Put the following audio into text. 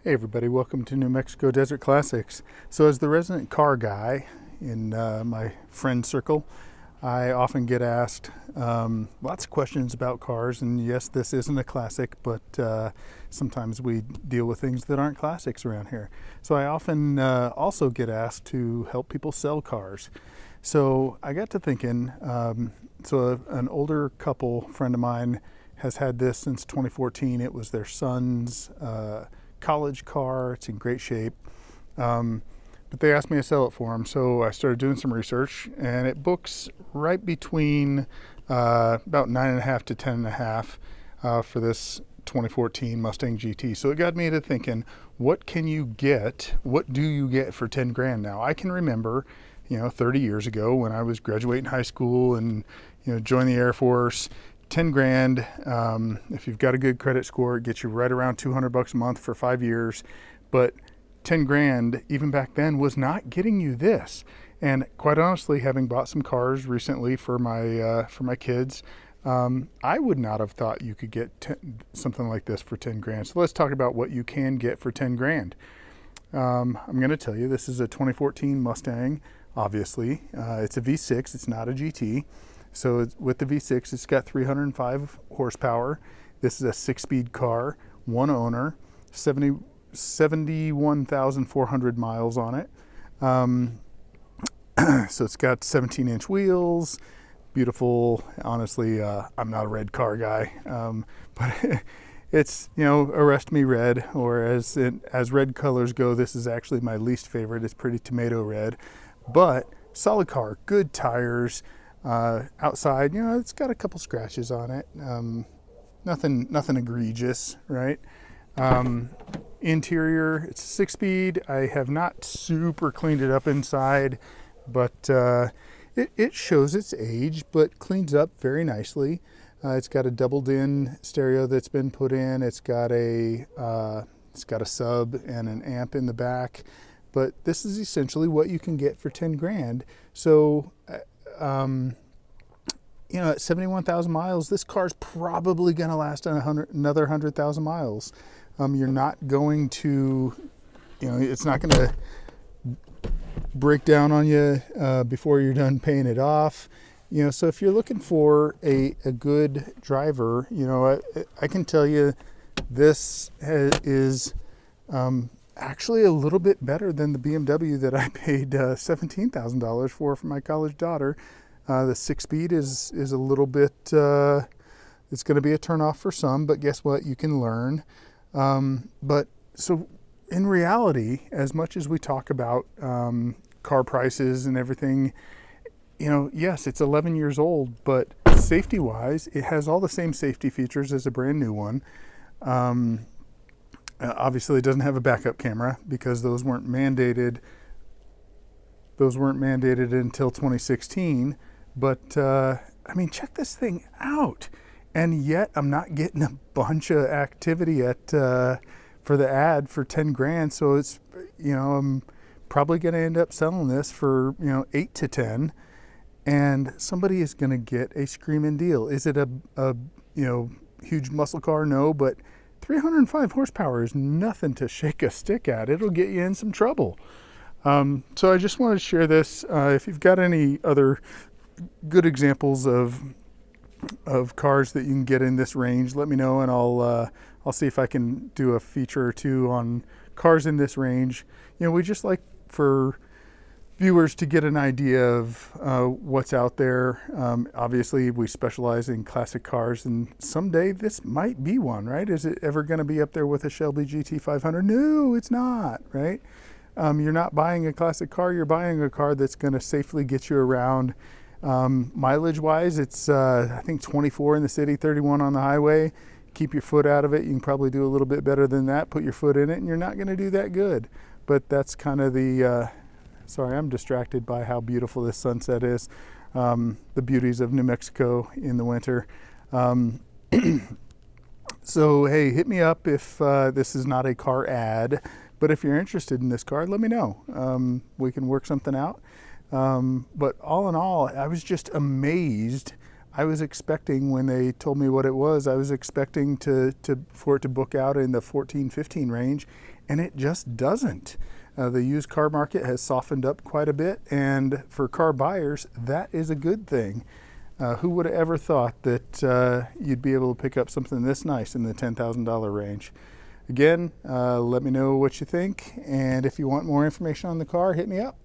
Hey everybody, welcome to New Mexico Desert Classics. So as the resident car guy in my friend circle, I often get asked lots of questions about cars, and yes, this isn't a classic, but sometimes we deal with things that aren't classics around here. So I often also get asked to help people sell cars. So I got to thinking, an older couple friend of mine has had this since 2014. It was their son's college car. It's in great shape. But they asked me to sell it for them. So I started doing some research, and it books right between about 9.5 to 10.5 for this 2014 Mustang GT. So it got me to thinking, what can you get? What do you get for 10 grand now? I can remember, 30 years ago when I was graduating high school and, joined the Air Force. 10 grand, if you've got a good credit score, it gets you right around $200 a month for 5 years. But 10 grand, even back then, was not getting you this. And quite honestly, having bought some cars recently for my kids, I would not have thought you could get something like this for 10 grand. So let's talk about what you can get for 10 grand. I'm going to tell you, this is a 2014 Mustang, obviously. It's a V6, it's not a GT. So with the V6, it's got 305 horsepower. This is a 6-speed car, one owner, 71,400 miles on it. So it's got 17-inch wheels, beautiful. Honestly, I'm not a red car guy, but it's, arrest me red, or as red colors go, this is actually my least favorite. It's pretty tomato red, but solid car, good tires. Outside, it's got a couple scratches on it. Nothing egregious, right? Interior, it's a 6-speed. I have not super cleaned it up inside, but it shows its age, but cleans up very nicely. It's got a doubled-in stereo that's been put in. It's got a sub and an amp in the back, but this is essentially what you can get for 10 grand. So at 71,000 miles, this car's probably going to last another 100,000 miles. You're not going to, it's not going to break down on you before you're done paying it off. So if you're looking for a good driver, I can tell you this is actually a little bit better than the BMW that I paid $17,000 for my college daughter. The 6-speed is a little bit, it's going to be a turnoff for some, but guess what? You can learn. But so in reality, as much as we talk about car prices and everything, yes, it's 11 years old, but safety-wise, it has all the same safety features as a brand new one. Obviously, it doesn't have a backup camera because those weren't mandated. Those weren't mandated until 2016. But check this thing out. And yet, I'm not getting a bunch of activity for the ad for 10 grand. So it's, I'm probably going to end up selling this for 8 to 10, and somebody is going to get a screaming deal. Is it a huge muscle car? No, but 305 horsepower is nothing to shake a stick at. It'll get you in some trouble. So I just wanted to share this. If you've got any other good examples of cars that you can get in this range, let me know, and I'll see if I can do a feature or two on cars in this range. We just like for viewers to get an idea of what's out there. Obviously, we specialize in classic cars, and someday this might be one, right? Is it ever going to be up there with a Shelby GT500? No, it's not, right? You're not buying a classic car, you're buying a car that's going to safely get you around. Mileage wise, it's I think 24 in the city, 31 on the highway. Keep your foot out of it. You can probably do a little bit better than that. Put your foot in it and you're not going to do that good. But that's kind of the sorry, I'm distracted by how beautiful this sunset is. The beauties of New Mexico in the winter. So hey, hit me up if this is not a car ad, but if you're interested in this car, let me know. We can work something out. But all in all, I was just amazed I was expecting, when they told me what it was, I was expecting for it to book out in the 14, 15 range, and it just doesn't. The used car market has softened up quite a bit, and for car buyers, that is a good thing. Who would have ever thought that you'd be able to pick up something this nice in the $10,000 range? Again, let me know what you think, and if you want more information on the car, hit me up.